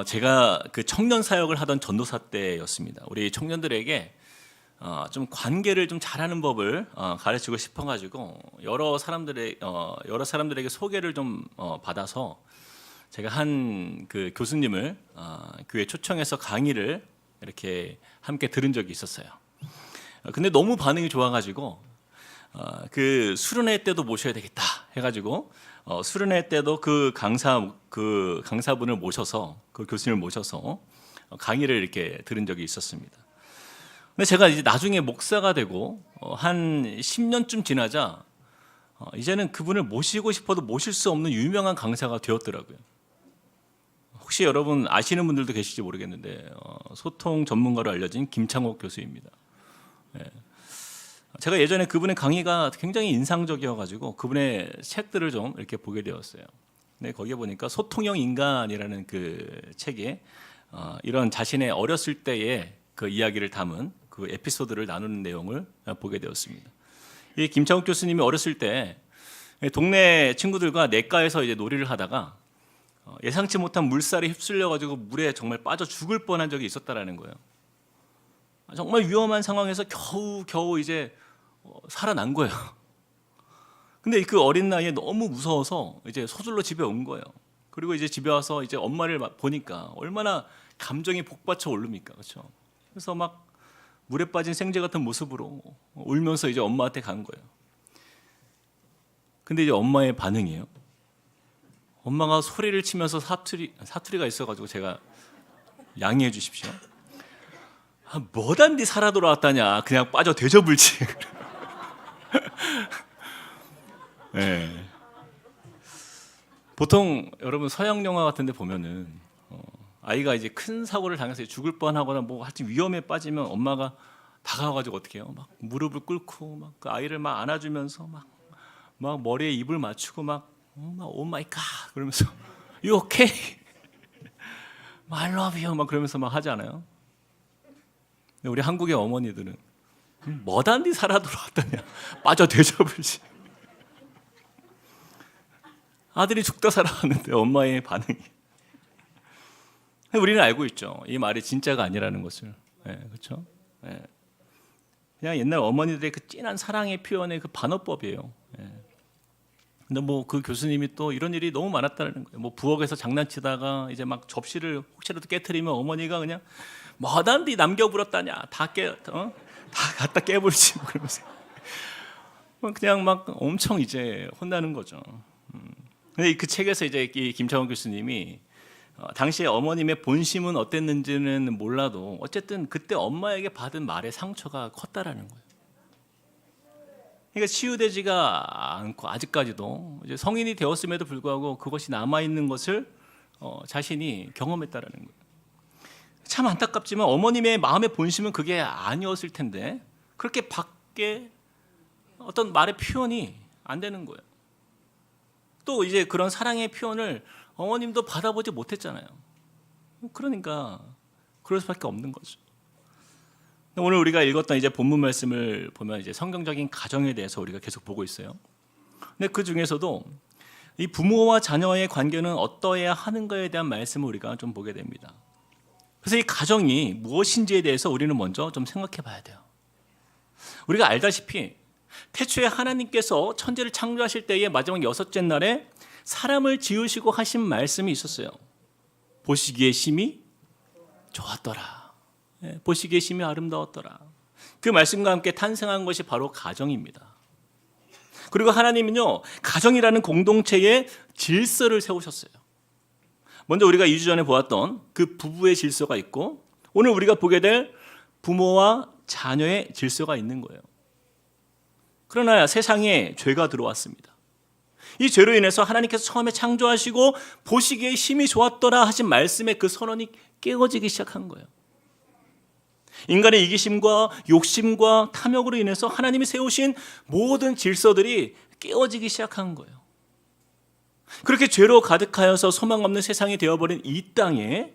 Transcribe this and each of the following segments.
제가 그 청년 사역을 하던 전도사 때였습니다. 우리 청년들에게 좀 관계를 좀 잘하는 법을 가르치고 싶어가지고 여러 사람들에게 소개를 좀 받아서 제가 한 그 교수님을 교회 초청해서 강의를 이렇게 함께 들은 적이 있었어요. 근데 너무 반응이 좋아가지고 그 수련회 때도 모셔야 되겠다 해가지고 수련회 때도 그 강사분을 모셔서 그 교수님을 모셔서 강의를 이렇게 들은 적이 있었습니다. 근데 제가 이제 나중에 목사가 되고 한 10년쯤 지나자 이제는 그분을 모시고 싶어도 모실 수 없는 유명한 강사가 되었더라고요. 혹시 여러분 아시는 분들도 계실지 모르겠는데 소통 전문가로 알려진 김창옥 교수입니다. 제가 예전에 그분의 강의가 굉장히 인상적이어가지고 그분의 책들을 좀 이렇게 보게 되었어요. 근데 거기에 보니까 소통형 인간이라는 그 책에 이런 자신의 어렸을 때의 그 이야기를 담은 그 에피소드를 나누는 내용을 보게 되었습니다. 이 김창욱 교수님이 어렸을 때 동네 친구들과 냇가에서 이제 놀이를 하다가 예상치 못한 물살에 휩쓸려가지고 물에 정말 빠져 죽을 뻔한 적이 있었다라는 거예요. 정말 위험한 상황에서 겨우 이제 살아난 거예요. 근데 그 어린 나이에 너무 무서워서 이제 서둘러 집에 온 거예요. 그리고 이제 집에 와서 이제 엄마를 보니까 얼마나 감정이 복받쳐 오릅니까, 그렇죠? 그래서 막 물에 빠진 생쥐 같은 모습으로 울면서 이제 엄마한테 간 거예요. 근데 이제 엄마의 반응이에요. 엄마가 소리를 치면서 사투리가 있어가지고 제가 양해해 주십시오. 뭐단디 살아 돌아왔다냐, 그냥 빠져 되져불지. 네. 보통 여러분 서양 영화 같은데 보면은 아이가 이제 큰 사고를 당해서 죽을 뻔하거나 뭐 하여튼 위험에 빠지면 엄마가 다가와가지고 어떻게 해요? 막 무릎을 꿇고 막 그 아이를 막 안아주면서 막 머리에 입을 맞추고 막 오 마이 갓 그러면서 You okay? I love you 막 그러면서 막 하지 않아요? 우리 한국의 어머니들은 뭐단디 살아 돌아왔다냐, 빠져 되져불지. 아들이 죽다 살아왔는데 엄마의 반응이. 우리는 알고 있죠. 이 말이 진짜가 아니라는 것을. 그렇죠? 그냥 옛날 어머니들의 그 진한 사랑의 표현의 그 반어법이에요. 근데 뭐 그 교수님이 또 이런 일이 너무 많았다는 거예요. 뭐 부엌에서 장난치다가 이제 막 접시를 혹시라도 깨트리면 어머니가 그냥 뭐단디 남겨불었다냐, 다 갖다 깨버리지 그러면서 그냥 막 엄청 이제 혼나는 거죠. 근데 그 책에서 이제 이 김창원 교수님이 당시에 어머님의 본심은 어땠는지는 몰라도 어쨌든 그때 엄마에게 받은 말의 상처가 컸다라는 거예요. 그러니까 치유되지가 않고 아직까지도 이제 성인이 되었음에도 불구하고 그것이 남아 있는 것을 자신이 경험했다라는 거예요. 참 안타깝지만 어머님의 마음의 본심은 그게 아니었을 텐데 그렇게 밖에 어떤 말의 표현이 안 되는 거예요. 또 이제 그런 사랑의 표현을 어머님도 받아보지 못했잖아요. 그러니까 그럴 수밖에 없는 거죠. 오늘 우리가 읽었던 이제 본문 말씀을 보면 이제 성경적인 가정에 대해서 우리가 계속 보고 있어요. 근데 그 중에서도 이 부모와 자녀의 관계는 어떠해야 하는가에 대한 말씀을 우리가 좀 보게 됩니다. 그래서 이 가정이 무엇인지에 대해서 우리는 먼저 좀 생각해 봐야 돼요. 우리가 알다시피 태초에 하나님께서 천지를 창조하실 때의 마지막 6째 날에 사람을 지으시고 하신 말씀이 있었어요. 보시기에 심히 좋았더라. 보시기에 심히 아름다웠더라. 그 말씀과 함께 탄생한 것이 바로 가정입니다. 그리고 하나님은요, 가정이라는 공동체에 질서를 세우셨어요. 먼저 우리가 2주 전에 보았던 그 부부의 질서가 있고 오늘 우리가 보게 될 부모와 자녀의 질서가 있는 거예요. 그러나 세상에 죄가 들어왔습니다. 이 죄로 인해서 하나님께서 처음에 창조하시고 보시기에 심히 좋았더라 하신 말씀의 그 선언이 깨어지기 시작한 거예요. 인간의 이기심과 욕심과 탐욕으로 인해서 하나님이 세우신 모든 질서들이 깨어지기 시작한 거예요. 그렇게 죄로 가득하여서 소망 없는 세상이 되어버린 이 땅에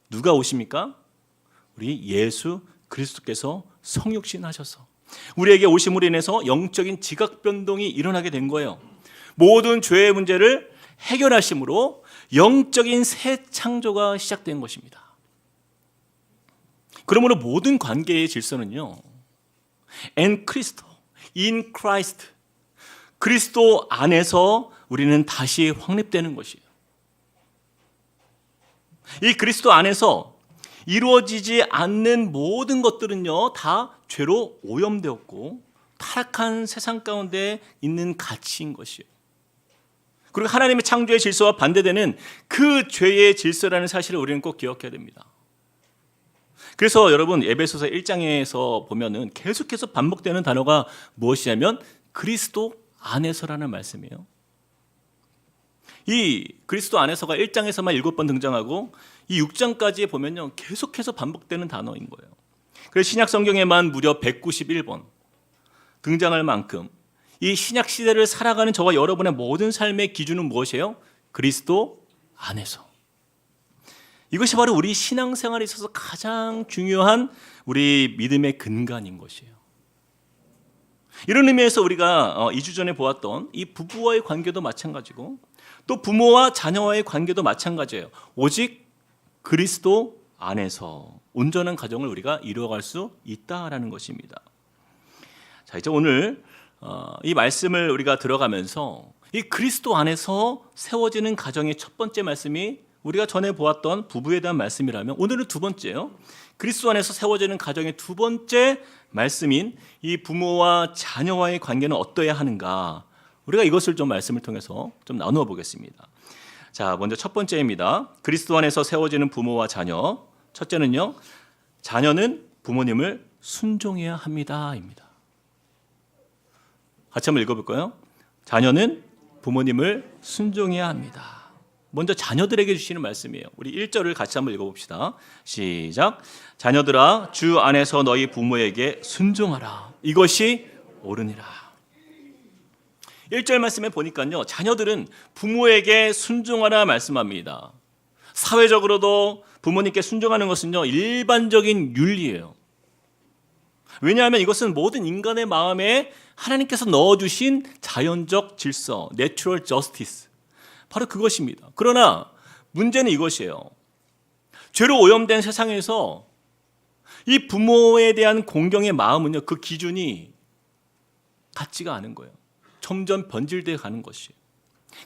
누가 오십니까? 우리 예수 그리스도께서 성육신하셔서 우리에게 오심으로 인해서 영적인 지각 변동이 일어나게 된 거예요. 모든 죄의 문제를 해결하심으로 영적인 새 창조가 시작된 것입니다. 그러므로 모든 관계의 질서는요, in Christ, 그리스도 안에서 우리는 다시 확립되는 것이에요. 이 그리스도 안에서 이루어지지 않는 모든 것들은요, 다 죄로 오염되었고 타락한 세상 가운데 있는 가치인 것이에요. 그리고 하나님의 창조의 질서와 반대되는 그 죄의 질서라는 사실을 우리는 꼭 기억해야 됩니다. 그래서 여러분, 에베소서 1장에서 보면은 계속해서 반복되는 단어가 무엇이냐면 그리스도 안에서라는 말씀이에요. 이 그리스도 안에서가 1장에서만 7번 등장하고 이 6장까지 보면요, 계속해서 반복되는 단어인 거예요. 그래서 신약 성경에만 무려 191번 등장할 만큼 이 신약 시대를 살아가는 저와 여러분의 모든 삶의 기준은 무엇이에요? 그리스도 안에서. 이것이 바로 우리 신앙생활에 있어서 가장 중요한 우리 믿음의 근간인 것이에요. 이런 의미에서 우리가 2주 전에 보았던 이 부부와의 관계도 마찬가지고 또 부모와 자녀와의 관계도 마찬가지예요. 오직 그리스도 안에서 온전한 가정을 우리가 이루어갈 수 있다라는 것입니다. 자, 이제 오늘 이 말씀을 우리가 들어가면서 이 그리스도 안에서 세워지는 가정의 첫 번째 말씀이 우리가 전에 보았던 부부에 대한 말씀이라면 오늘은 두 번째요. 그리스도 안에서 세워지는 가정의 두 번째 말씀인 이 부모와 자녀와의 관계는 어떠해야 하는가? 우리가 이것을 좀 말씀을 통해서 좀 나누어 보겠습니다. 자, 먼저 첫 번째입니다. 그리스도 안에서 세워지는 부모와 자녀. 첫째는요, 자녀는 부모님을 순종해야 합니다입니다. 같이 한번 읽어볼까요? 자녀는 부모님을 순종해야 합니다. 먼저 자녀들에게 주시는 말씀이에요. 우리 1절을 같이 한번 읽어봅시다. 시작. 자녀들아, 주 안에서 너희 부모에게 순종하라. 이것이 옳으니라. 1절 말씀에 보니까요, 자녀들은 부모에게 순종하라 말씀합니다. 사회적으로도 부모님께 순종하는 것은요, 일반적인 윤리예요. 왜냐하면 이것은 모든 인간의 마음에 하나님께서 넣어주신 자연적 질서, 내추럴 저스티스, 바로 그것입니다. 그러나 문제는 이것이에요. 죄로 오염된 세상에서 이 부모에 대한 공경의 마음은요, 그 기준이 같지가 않은 거예요. 점점 변질되어 가는 것이에요.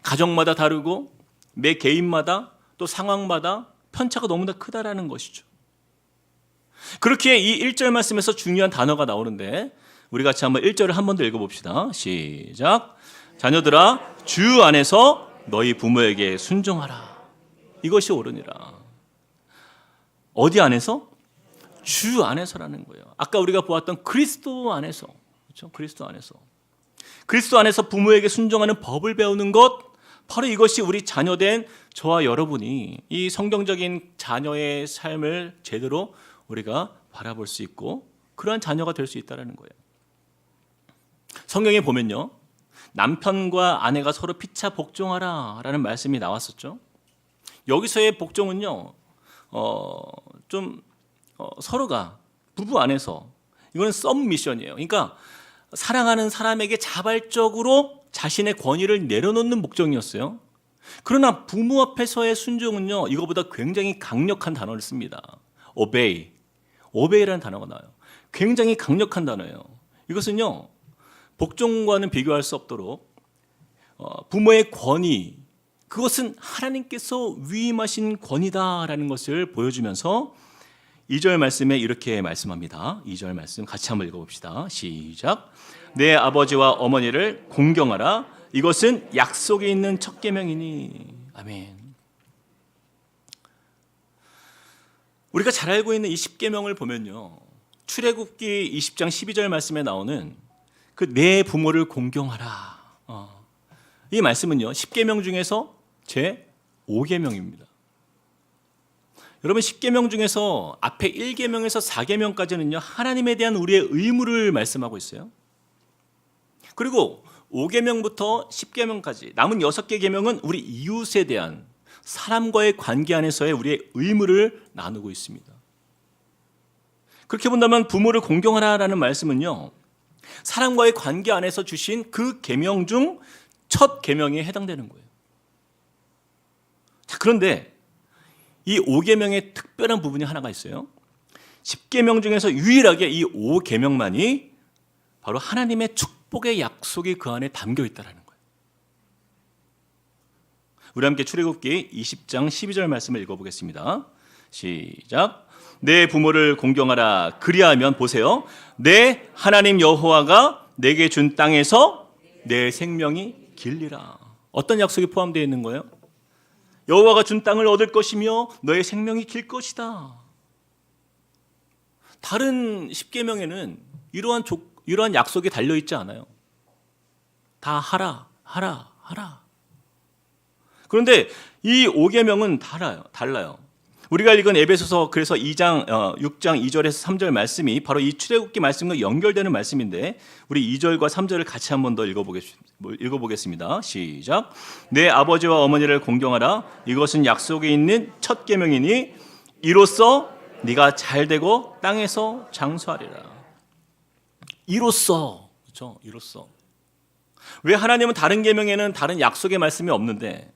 가정마다 다르고 매 개인마다 또 상황마다 편차가 너무나 크다라는 것이죠. 그렇게 이 1절 말씀에서 중요한 단어가 나오는데 우리 같이 한번 1절을 한 번 더 읽어봅시다. 시작. 자녀들아, 주 안에서 너희 부모에게 순종하라. 이것이 옳으니라. 어디 안에서? 주 안에서라는 거예요. 아까 우리가 보았던 그리스도 안에서, 그렇죠? 그리스도 안에서. 그리스도 안에서 부모에게 순종하는 법을 배우는 것, 바로 이것이 우리 자녀된 저와 여러분이 이 성경적인 자녀의 삶을 제대로 우리가 바라볼 수 있고 그러한 자녀가 될 수 있다는 거예요. 성경에 보면요, 남편과 아내가 서로 피차 복종하라 라는 말씀이 나왔었죠. 여기서의 복종은요, 서로가 부부 안에서 이거는 썸미션이에요. 그러니까 사랑하는 사람에게 자발적으로 자신의 권위를 내려놓는 목적이었어요. 그러나 부모 앞에서의 순종은요, 이거보다 굉장히 강력한 단어를 씁니다. obey라는 단어가 나와요. 굉장히 강력한 단어예요. 이것은요, 복종과는 비교할 수 없도록 부모의 권위, 그것은 하나님께서 위임하신 권위다라는 것을 보여주면서 2절 말씀에 이렇게 말씀합니다. 2절 말씀 같이 한번 읽어봅시다. 시작. 내 아버지와 어머니를 공경하라. 이것은 약속에 있는 첫 계명이니. 아멘. 우리가 잘 알고 있는 이 10계명을 보면요, 출애굽기 20장 12절 말씀에 나오는 그 내 부모를 공경하라, 이 말씀은요 10계명 중에서 제 5계명입니다. 여러분, 10계명 중에서 앞에 1계명에서 4계명까지는요 하나님에 대한 우리의 의무를 말씀하고 있어요. 그리고 5계명부터 10계명까지 남은 6개 계명은 우리 이웃에 대한 사람과의 관계 안에서의 우리의 의무를 나누고 있습니다. 그렇게 본다면 부모를 공경하라라는 말씀은요, 사람과의 관계 안에서 주신 그 계명 중 첫 계명에 해당되는 거예요. 자, 그런데 이 5계명의 특별한 부분이 하나가 있어요. 10계명 중에서 유일하게 이 5계명만이 바로 하나님의 축복의 약속이 그 안에 담겨 있다는 거예요. 우리 함께 출애굽기 20장 12절 말씀을 읽어보겠습니다. 시작. 내 부모를 공경하라. 그리하면 보세요. 내 하나님 여호와가 내게 준 땅에서 내 생명이 길리라. 어떤 약속이 포함되어 있는 거예요? 여호와가 준 땅을 얻을 것이며 너의 생명이 길 것이다. 다른 10계명에는 이러한 약속이 달려 있지 않아요. 다 하라. 그런데 이 5계명은 달라요. 우리가 읽은 에베소서 그래서 6장 2절에서 3절 말씀이 바로 이 출애굽기 말씀과 연결되는 말씀인데 우리 2절과 3절을 같이 한 번 더 읽어보겠습니다. 시작. 내 아버지와 어머니를 공경하라. 이것은 약속에 있는 첫 계명이니 이로써 네가 잘되고 땅에서 장수하리라. 이로써, 그렇죠? 이로써. 왜 하나님은 다른 계명에는 다른 약속의 말씀이 없는데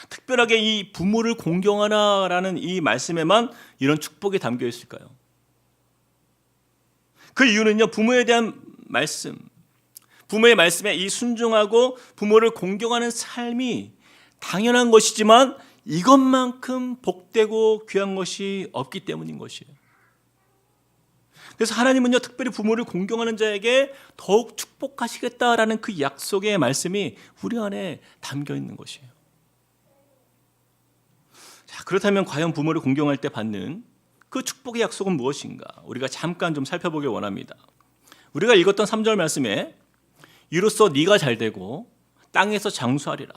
특별하게 이 부모를 공경하라라는 이 말씀에만 이런 축복이 담겨 있을까요? 그 이유는요, 부모에 대한 말씀, 부모의 말씀에 이 순종하고 부모를 공경하는 삶이 당연한 것이지만 이것만큼 복되고 귀한 것이 없기 때문인 것이에요. 그래서 하나님은요, 특별히 부모를 공경하는 자에게 더욱 축복하시겠다라는 그 약속의 말씀이 우리 안에 담겨 있는 것이에요. 자, 그렇다면 과연 부모를 공경할 때 받는 그 축복의 약속은 무엇인가? 우리가 잠깐 좀 살펴보길 원합니다. 우리가 읽었던 3절 말씀에 이로써 네가 잘되고 땅에서 장수하리라.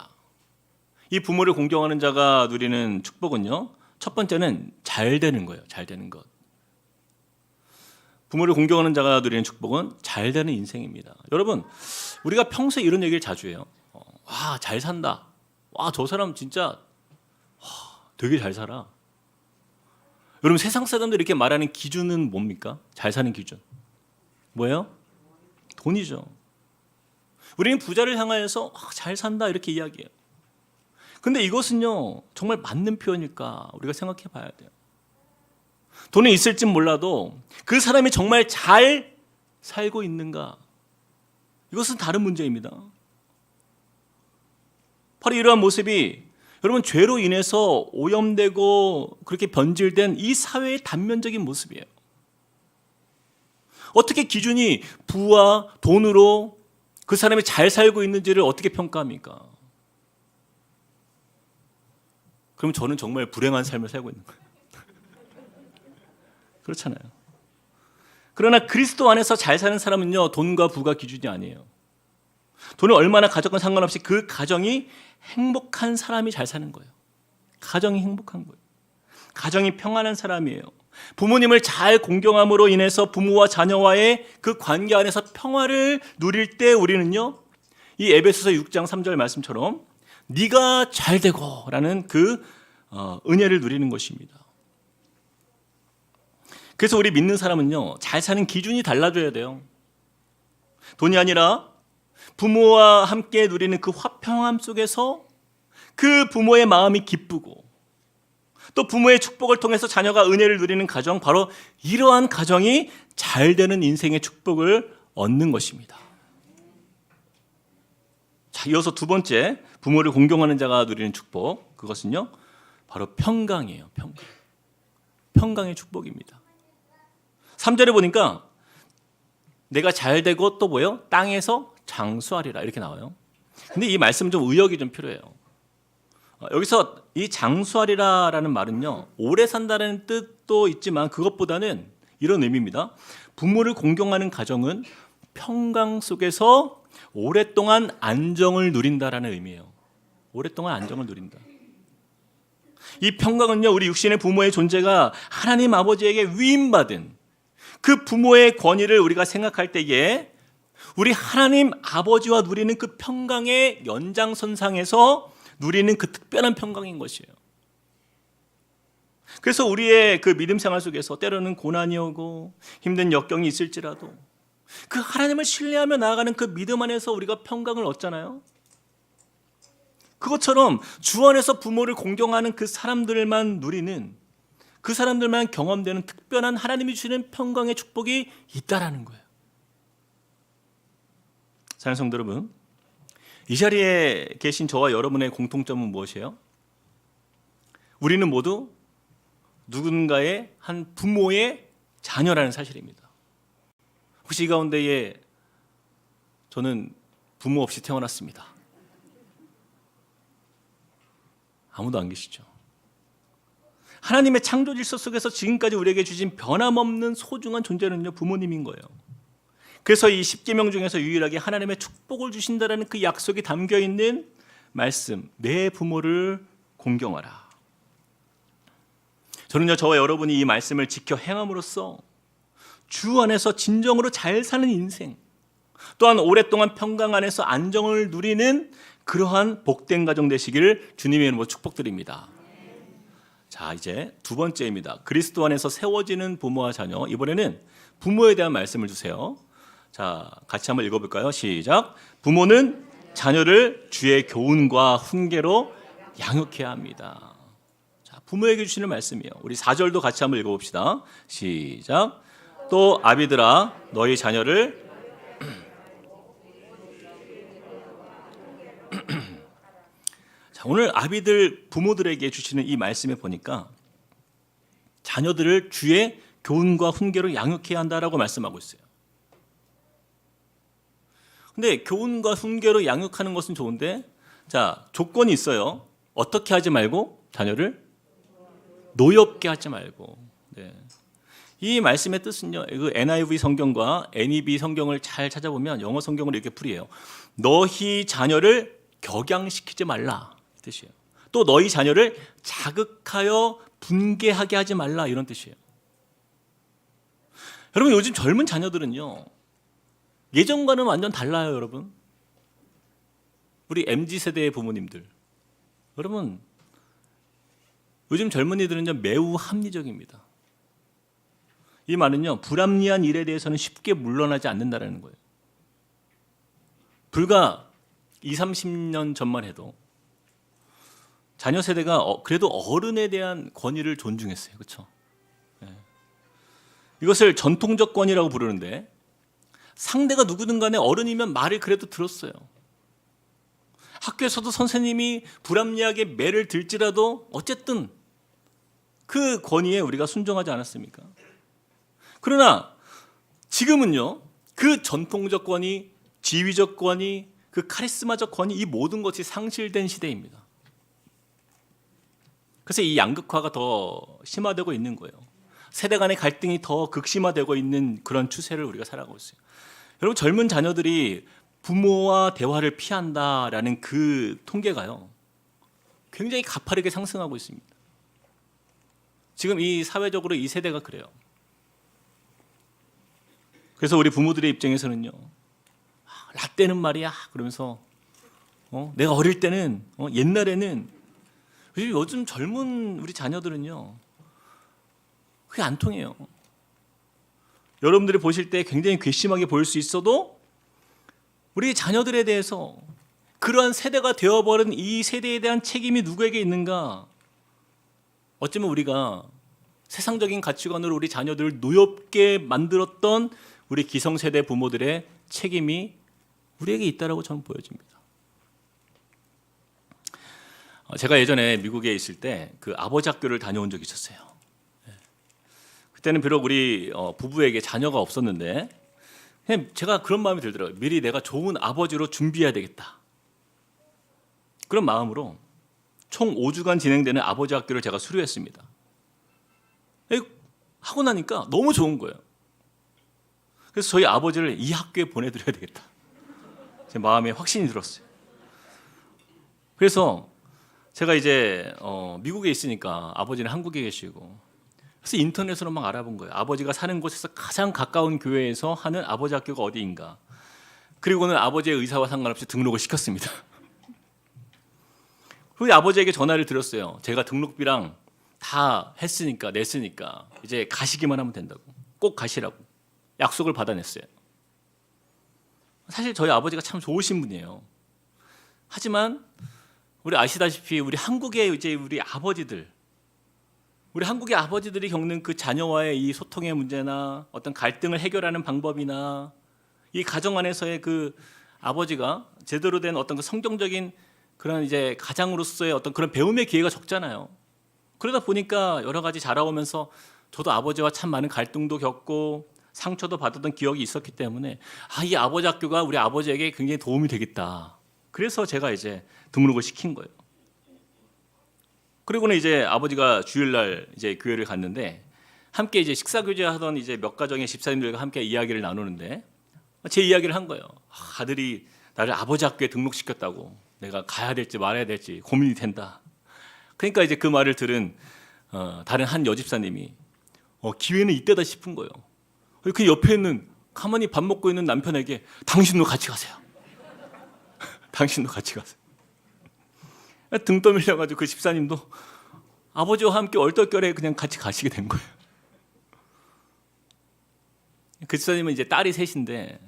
이 부모를 공경하는 자가 누리는 축복은요, 첫 번째는 잘되는 거예요. 잘되는 것. 부모를 공경하는 자가 누리는 축복은 잘되는 인생입니다. 여러분, 우리가 평소에 이런 얘기를 자주 해요. 와, 잘 산다. 와, 저 사람 진짜 되게 잘 살아. 여러분, 세상 사람들이 이렇게 말하는 기준은 뭡니까? 잘 사는 기준. 뭐예요? 돈이죠. 우리는 부자를 향하여서 잘 산다 이렇게 이야기해요. 근데 이것은요, 정말 맞는 표현일까? 우리가 생각해 봐야 돼요. 돈이 있을진 몰라도 그 사람이 정말 잘 살고 있는가? 이것은 다른 문제입니다. 바로 이러한 모습이 여러분 죄로 인해서 오염되고 그렇게 변질된 이 사회의 단면적인 모습이에요. 어떻게 기준이 부와 돈으로 그 사람이 잘 살고 있는지를 어떻게 평가합니까? 그럼 저는 정말 불행한 삶을 살고 있는 거예요. 그렇잖아요. 그러나 그리스도 안에서 잘 사는 사람은요, 돈과 부가 기준이 아니에요. 돈을 얼마나 가졌건 상관없이 그 가정이 행복한 사람이 잘 사는 거예요. 가정이 행복한 거예요. 가정이 평안한 사람이에요. 부모님을 잘 공경함으로 인해서 부모와 자녀와의 그 관계 안에서 평화를 누릴 때 우리는요, 이 에베소서 6장 3절 말씀처럼 네가 잘 되고 라는 그 은혜를 누리는 것입니다. 그래서 우리 믿는 사람은요, 잘 사는 기준이 달라져야 돼요. 돈이 아니라 부모와 함께 누리는 그 화평함 속에서 그 부모의 마음이 기쁘고 또 부모의 축복을 통해서 자녀가 은혜를 누리는 가정, 바로 이러한 가정이 잘 되는 인생의 축복을 얻는 것입니다. 자, 이어서 두 번째, 부모를 공경하는 자가 누리는 축복, 그것은요, 바로 평강이에요. 평강의 축복입니다. 3절에 보니까 내가 잘 되고 또 뭐예요? 땅에서 장수하리라 이렇게 나와요. 근데 이 말씀은 좀 의역이 좀 필요해요. 여기서 이 장수하리라라는 말은요, 오래 산다는 뜻도 있지만 그것보다는 이런 의미입니다. 부모를 공경하는 가정은 평강 속에서 오랫동안 안정을 누린다라는 의미예요. 오랫동안 안정을 누린다. 이 평강은요, 우리 육신의 부모의 존재가 하나님 아버지에게 위임받은 그 부모의 권위를 우리가 생각할 때에 우리 하나님 아버지와 누리는 그 평강의 연장선상에서 누리는 그 특별한 평강인 것이에요. 그래서 우리의 그 믿음 생활 속에서 때로는 고난이 오고 힘든 역경이 있을지라도 그 하나님을 신뢰하며 나아가는 그 믿음 안에서 우리가 평강을 얻잖아요. 그것처럼 주 안에서 부모를 공경하는 그 사람들만 누리는, 그 사람들만 경험되는 특별한 하나님이 주시는 평강의 축복이 있다라는 거예요. 사랑하는 성도 여러분, 이 자리에 계신 저와 여러분의 공통점은 무엇이에요? 우리는 모두 누군가의 한 부모의 자녀라는 사실입니다. 혹시 이 가운데에 저는 부모 없이 태어났습니다. 아무도 안 계시죠? 하나님의 창조 질서 속에서 지금까지 우리에게 주신 변함없는 소중한 존재는요, 부모님인 거예요. 그래서 이 10계명 중에서 유일하게 하나님의 축복을 주신다라는 그 약속이 담겨 있는 말씀, 내 부모를 공경하라. 저는요, 저와 여러분이 이 말씀을 지켜 행함으로써 주 안에서 진정으로 잘 사는 인생, 또한 오랫동안 평강 안에서 안정을 누리는 그러한 복된 가정 되시기를 주님의 이름으로 축복드립니다. 자, 이제 두 번째입니다. 그리스도 안에서 세워지는 부모와 자녀. 이번에는 부모에 대한 말씀을 주세요. 자, 같이 한번 읽어볼까요? 시작. 부모는 자녀를 주의 교훈과 훈계로 양육해야 합니다. 자, 부모에게 주시는 말씀이에요. 우리 4절도 같이 한번 읽어봅시다. 시작. 또 아비들아, 너희 자녀를 자, 오늘 아비들 부모들에게 주시는 이 말씀에 보니까 자녀들을 주의 교훈과 훈계로 양육해야 한다라고 말씀하고 있어요. 근데 교훈과 훈계로 양육하는 것은 좋은데, 자, 조건이 있어요. 어떻게 하지 말고 자녀를 노엽게 하지 말고. 네. 이 말씀의 뜻은요, 그 NIV 성경과 NEB 성경을 잘 찾아보면 영어 성경을 이렇게 풀이해요. 너희 자녀를 격양시키지 말라, 이 뜻이에요. 또 너희 자녀를 자극하여 분개하게 하지 말라, 이런 뜻이에요. 여러분, 요즘 젊은 자녀들은요, 예전과는 완전 달라요, 여러분. 우리 MZ세대의 부모님들, 여러분, 요즘 젊은이들은요, 매우 합리적입니다. 이 말은요, 불합리한 일에 대해서는 쉽게 물러나지 않는다는 거예요. 불과 20, 30년 전만 해도 자녀 세대가 그래도 어른에 대한 권위를 존중했어요. 그렇죠? 네. 이것을 전통적 권위라고 부르는데, 상대가 누구든 간에 어른이면 말을 그래도 들었어요. 학교에서도 선생님이 불합리하게 매를 들지라도 어쨌든 그 권위에 우리가 순종하지 않았습니까? 그러나 지금은요, 그 전통적 권위, 지위적 권위, 그 카리스마적 권위, 이 모든 것이 상실된 시대입니다. 그래서 이 양극화가 더 심화되고 있는 거예요. 세대 간의 갈등이 더 극심화되고 있는 그런 추세를 우리가 살아가고 있어요. 여러분, 젊은 자녀들이 부모와 대화를 피한다라는 그 통계가요, 굉장히 가파르게 상승하고 있습니다. 지금 이 사회적으로 이 세대가 그래요. 그래서 우리 부모들의 입장에서는요, 라떼는 말이야 그러면서 내가 어릴 때는 옛날에는, 요즘 젊은 우리 자녀들은요, 그게 안 통해요. 여러분들이 보실 때 굉장히 괘씸하게 보일 수 있어도 우리 자녀들에 대해서 그러한 세대가 되어버린 이 세대에 대한 책임이 누구에게 있는가? 어쩌면 우리가 세상적인 가치관으로 우리 자녀들을 노엽게 만들었던 우리 기성세대 부모들의 책임이 우리에게 있다라고 저는 보여집니다. 제가 예전에 미국에 있을 때 그 아버지 학교를 다녀온 적이 있었어요. 그때는 비록 우리 부부에게 자녀가 없었는데, 그냥 제가 그런 마음이 들더라고요. 미리 내가 좋은 아버지로 준비해야 되겠다, 그런 마음으로 총 5주간 진행되는 아버지 학교를 제가 수료했습니다. 하고 나니까 너무 좋은 거예요. 그래서 저희 아버지를 이 학교에 보내드려야 되겠다, 제 마음에 확신이 들었어요. 그래서 제가 이제 미국에 있으니까 아버지는 한국에 계시고, 그래서 인터넷으로 막 알아본 거예요. 아버지가 사는 곳에서 가장 가까운 교회에서 하는 아버지 학교가 어디인가. 그리고는 아버지의 의사와 상관없이 등록을 시켰습니다. 그리고 아버지에게 전화를 드렸어요. 제가 등록비랑 다 했으니까, 냈으니까 이제 가시기만 하면 된다고, 꼭 가시라고 약속을 받아냈어요. 사실 저희 아버지가 참 좋으신 분이에요. 하지만 우리 아시다시피 우리 한국의 이제 우리 한국의 아버지들이 겪는 그 자녀와의 이 소통의 문제나 어떤 갈등을 해결하는 방법이나 이 가정 안에서의 그 아버지가 제대로 된 어떤 그 성경적인 그런 이제 가장으로서의 어떤 그런 배움의 기회가 적잖아요. 그러다 보니까 여러 가지 자라오면서 저도 아버지와 참 많은 갈등도 겪고 상처도 받았던 기억이 있었기 때문에 이 아버지 학교가 우리 아버지에게 굉장히 도움이 되겠다. 그래서 제가 이제 등록을 시킨 거예요. 그리고는 이제 아버지가 주일날 이제 교회를 갔는데 함께 이제 식사 교제하던 이제 몇 가정의 집사님들과 함께 이야기를 나누는데 제 이야기를 한 거예요. 아들이 나를 아버지 학교에 등록시켰다고 내가 가야 될지 말아야 될지 고민이 된다. 그러니까 이제 그 말을 들은 다른 한 여집사님이 기회는 이때다 싶은 거예요. 그 옆에 있는 가만히 밥 먹고 있는 남편에게 당신도 같이 가세요. 당신도 같이 가세요. 등 떠밀려가지고 그 집사님도 아버지와 함께 얼떨결에 그냥 같이 가시게 된 거예요. 그 집사님은 이제 딸이 셋인데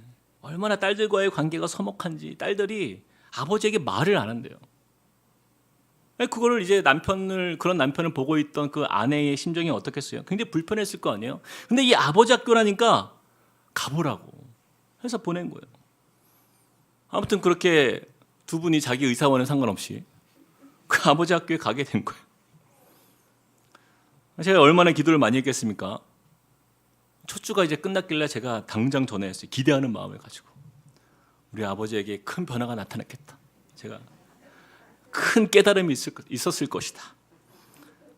얼마나 딸들과의 관계가 서먹한지 딸들이 아버지에게 말을 안 한대요. 그거를 이제 그런 남편을 보고 있던 그 아내의 심정이 어떻겠어요? 굉장히 불편했을 거 아니에요? 근데 이 아버지 학교라니까 가보라고 해서 보낸 거예요. 아무튼 그렇게 두 분이 자기 의사와는 상관없이 그 아버지 학교에 가게 된 거예요. 제가 얼마나 기도를 많이 했겠습니까? 첫 주가 이제 끝났길래 제가 당장 전화했어요. 기대하는 마음을 가지고 우리 아버지에게 큰 변화가 나타났겠다. 제가 큰 깨달음이 있었을 것이다.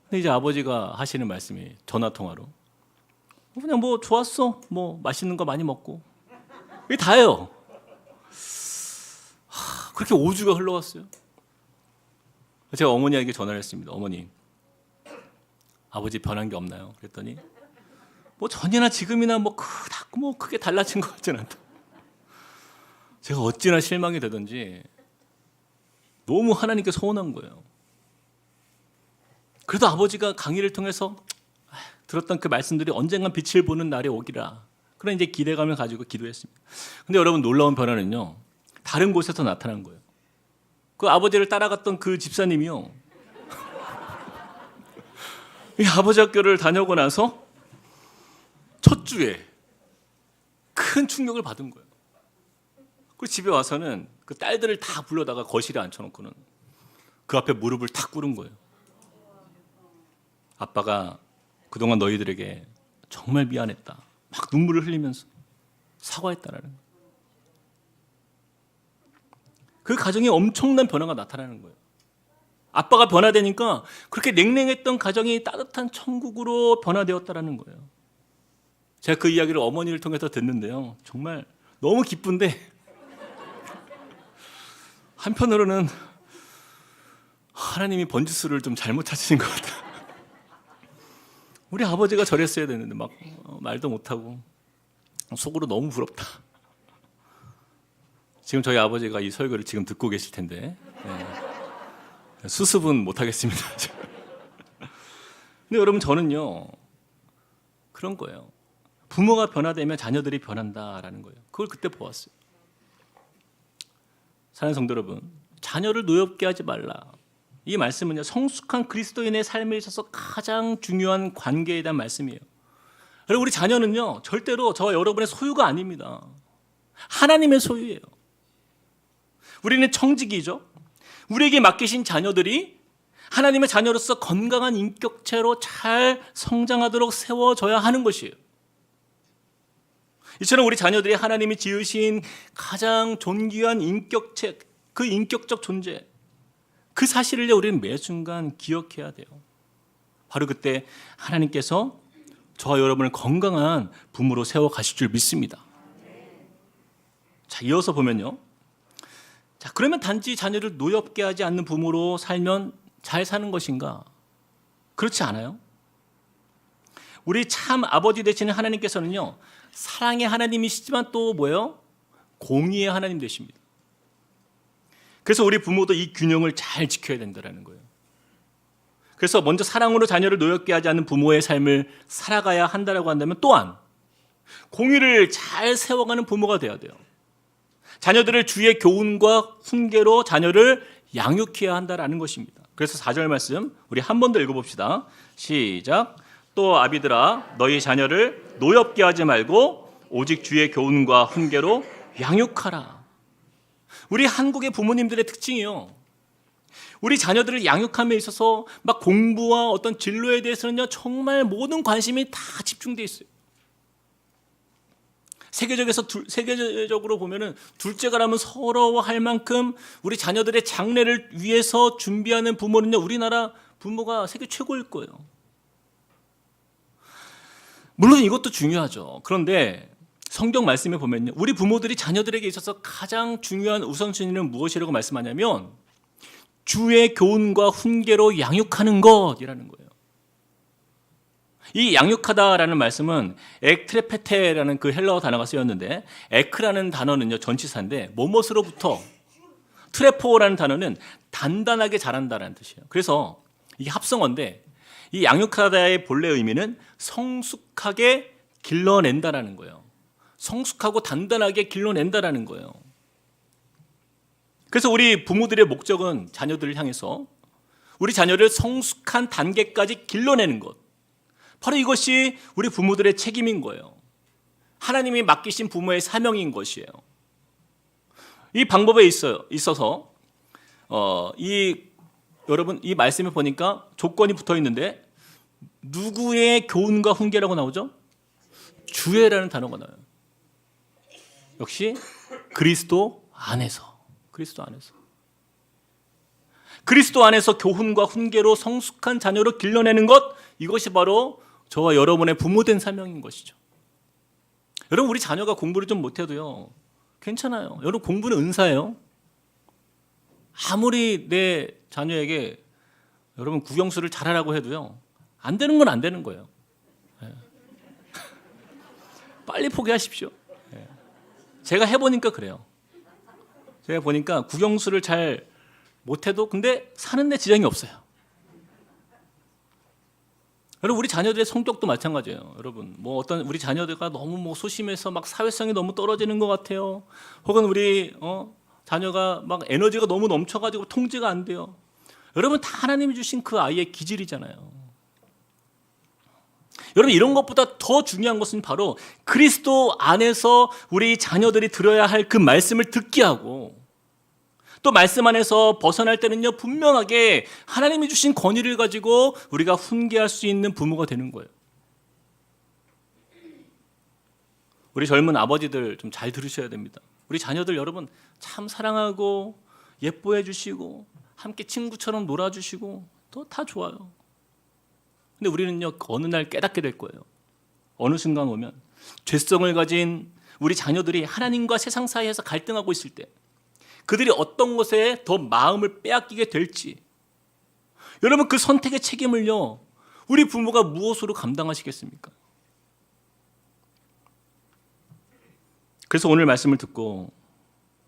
근데 이제 아버지가 하시는 말씀이 전화 통화로 그냥 뭐 좋았어, 뭐 맛있는 거 많이 먹고 이게 다예요. 그렇게 5주가 흘러갔어요. 제가 어머니에게 전화를 했습니다. 어머니, 아버지 변한 게 없나요? 그랬더니 뭐 전이나 지금이나 뭐 크게 달라진 것 같지는 않다. 제가 어찌나 실망이 되던지 너무 하나님께 서운한 거예요. 그래도 아버지가 강의를 통해서 들었던 그 말씀들이 언젠간 빛을 보는 날이 오기라. 그런 이제 기대감을 가지고 기도했습니다. 근데 여러분 놀라운 변화는요, 다른 곳에서 나타난 거예요. 그 아버지를 따라갔던 그 집사님이요, 이 아버지 학교를 다녀오고 나서 첫 주에 큰 충격을 받은 거예요. 그리고 집에 와서는 그 딸들을 다 불러다가 거실에 앉혀놓고는 그 앞에 무릎을 탁 꿇은 거예요. 아빠가 그동안 너희들에게 정말 미안했다. 막 눈물을 흘리면서 사과했다라는 거예요. 그 가정에 엄청난 변화가 나타나는 거예요. 아빠가 변화되니까 그렇게 냉랭했던 가정이 따뜻한 천국으로 변화되었다라는 거예요. 제가 그 이야기를 어머니를 통해서 듣는데요, 정말 너무 기쁜데 한편으로는 하나님이 번지수를 좀 잘못 찾으신 것 같아요. 우리 아버지가 저랬어야 되는데 막 말도 못하고 속으로 너무 부럽다. 지금 저희 아버지가 이 설교를 지금 듣고 계실 텐데 수습은 못하겠습니다. 근데 여러분, 저는요 그런 거예요. 부모가 변화되면 자녀들이 변한다라는 거예요. 그걸 그때 보았어요. 사랑하는 성도 여러분, 자녀를 노엽게 하지 말라. 이 말씀은요, 성숙한 그리스도인의 삶에 있어서 가장 중요한 관계에 대한 말씀이에요. 여러분, 우리 자녀는요 절대로 저와 여러분의 소유가 아닙니다. 하나님의 소유예요. 우리는 청지기죠. 우리에게 맡기신 자녀들이 하나님의 자녀로서 건강한 인격체로 잘 성장하도록 세워져야 하는 것이에요. 이처럼 우리 자녀들이 하나님이 지으신 가장 존귀한 인격체, 그 인격적 존재, 그 사실을 우리는 매 순간 기억해야 돼요. 바로 그때 하나님께서 저와 여러분을 건강한 부모로 세워가실 줄 믿습니다. 자, 이어서 보면요, 자, 그러면 단지 자녀를 노엽게 하지 않는 부모로 살면 잘 사는 것인가? 그렇지 않아요? 우리 참 아버지 되시는 하나님께서는요, 사랑의 하나님이시지만 또 뭐예요? 공의의 하나님 되십니다. 그래서 우리 부모도 이 균형을 잘 지켜야 된다는 거예요. 그래서 먼저 사랑으로 자녀를 노엽게 하지 않는 부모의 삶을 살아가야 한다고 한다면, 또한 공의를 잘 세워가는 부모가 되어야 돼요. 자녀들을 주의 교훈과 훈계로 자녀를 양육해야 한다라는 것입니다. 그래서 4절 말씀 우리 한 번 더 읽어봅시다. 시작. 또 아비들아 너희 자녀를 노엽게 하지 말고 오직 주의 교훈과 훈계로 양육하라. 우리 한국의 부모님들의 특징이요, 우리 자녀들을 양육함에 있어서 막 공부와 어떤 진로에 대해서는요 정말 모든 관심이 다 집중돼 있어요. 세계적으로 보면은 둘째가라면 서러워할 만큼 우리 자녀들의 장래를 위해서 준비하는 부모는요 우리나라 부모가 세계 최고일 거예요. 물론 이것도 중요하죠. 그런데 성경 말씀에 보면요, 우리 부모들이 자녀들에게 있어서 가장 중요한 우선순위는 무엇이라고 말씀하냐면 주의 교훈과 훈계로 양육하는 것이라는 거예요. 이 양육하다라는 말씀은 엑트레페테라는 그 헬라어 단어가 쓰였는데, 에크라는 단어는요 전치사인데 뭐뭇으로부터, 트레포라는 단어는 단단하게 자란다라는 뜻이에요. 그래서 이게 합성어인데 이 양육하다의 본래 의미는 성숙하게 길러낸다라는 거예요. 성숙하고 단단하게 길러낸다라는 거예요. 그래서 우리 부모들의 목적은 자녀들을 향해서 우리 자녀를 성숙한 단계까지 길러내는 것, 바로 이것이 우리 부모들의 책임인 거예요. 하나님이 맡기신 부모의 사명인 것이에요. 이 방법에 있어서 여러분 이 말씀에 보니까 조건이 붙어 있는데 누구의 교훈과 훈계라고 나오죠? 주의라는 단어가 나와요. 역시 그리스도 안에서 교훈과 훈계로 성숙한 자녀로 길러내는 것, 이것이 바로 저와 여러분의 부모된 사명인 것이죠. 여러분, 우리 자녀가 공부를 좀 못해도요 괜찮아요. 여러분, 공부는 은사예요. 아무리 내 자녀에게 여러분 국영수를 잘하라고 해도요 안 되는 건 안 되는 거예요. 빨리 포기하십시오. 제가 해보니까 그래요. 제가 보니까 국영수를 잘 못해도 근데 사는 데 지장이 없어요. 여러분, 우리 자녀들의 성격도 마찬가지예요. 여러분, 뭐 어떤 우리 자녀들과 너무 뭐 소심해서 막 사회성이 너무 떨어지는 것 같아요. 혹은 우리 자녀가 막 에너지가 너무 넘쳐가지고 통제가 안 돼요. 여러분, 다 하나님이 주신 그 아이의 기질이잖아요. 여러분, 이런 것보다 더 중요한 것은 바로 그리스도 안에서 우리 자녀들이 들어야 할 그 말씀을 듣게 하고, 또 말씀 안에서 벗어날 때는요 분명하게 하나님이 주신 권위를 가지고 우리가 훈계할 수 있는 부모가 되는 거예요. 우리 젊은 아버지들 좀 잘 들으셔야 됩니다. 우리 자녀들 여러분 참 사랑하고 예뻐해 주시고 함께 친구처럼 놀아주시고 또 다 좋아요. 근데 우리는요 어느 날 깨닫게 될 거예요. 어느 순간 오면 죄성을 가진 우리 자녀들이 하나님과 세상 사이에서 갈등하고 있을 때 그들이 어떤 것에 더 마음을 빼앗기게 될지, 여러분 그 선택의 책임을요 우리 부모가 무엇으로 감당하시겠습니까? 그래서 오늘 말씀을 듣고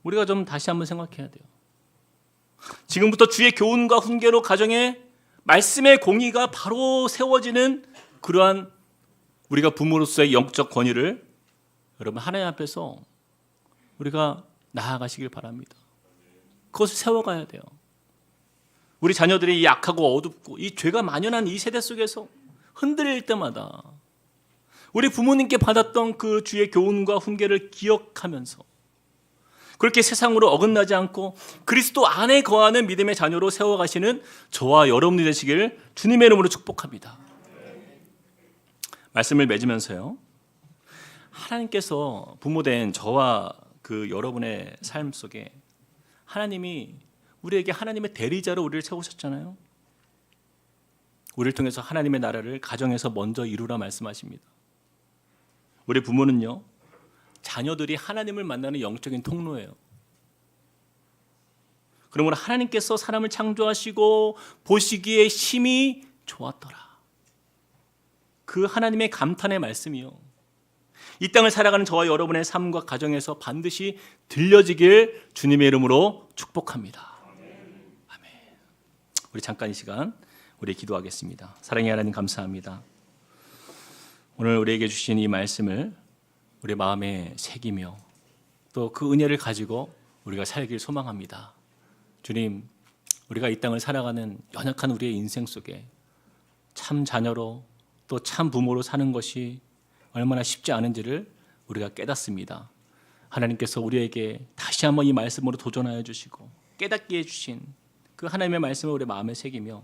우리가 좀 다시 한번 생각해야 돼요. 지금부터 주의 교훈과 훈계로 가정에 말씀의 공의가 바로 세워지는 그러한 우리가 부모로서의 영적 권위를 여러분 하나님 앞에서 우리가 나아가시길 바랍니다. 그것을 세워가야 돼요. 우리 자녀들이 이 악하고 어둡고 이 죄가 만연한 이 세대 속에서 흔들릴 때마다 우리 부모님께 받았던 그 주의 교훈과 훈계를 기억하면서 그렇게 세상으로 어긋나지 않고 그리스도 안에 거하는 믿음의 자녀로 세워가시는 저와 여러분이 되시길 주님의 이름으로 축복합니다. 말씀을 맺으면서요, 하나님께서 부모된 저와 그 여러분의 삶 속에 하나님이 우리에게 하나님의 대리자로 우리를 세우셨잖아요. 우리를 통해서 하나님의 나라를 가정에서 먼저 이루라 말씀하십니다. 우리 부모는요 자녀들이 하나님을 만나는 영적인 통로예요. 그러므로 하나님께서 사람을 창조하시고 보시기에 심히 좋았더라. 그 하나님의 감탄의 말씀이요 이 땅을 살아가는 저와 여러분의 삶과 가정에서 반드시 들려지길 주님의 이름으로 축복합니다. 아멘. 우리 잠깐 이 시간 우리 기도하겠습니다. 사랑의 하나님 감사합니다. 오늘 우리에게 주신 이 말씀을 우리 마음에 새기며 또 그 은혜를 가지고 우리가 살길 소망합니다. 주님, 우리가 이 땅을 살아가는 연약한 우리의 인생 속에 참 자녀로 또 참 부모로 사는 것이 얼마나 쉽지 않은지를 우리가 깨닫습니다. 하나님께서 우리에게 다시 한번 이 말씀으로 도전하여 주시고 깨닫게 해주신 그 하나님의 말씀을 우리 마음에 새기며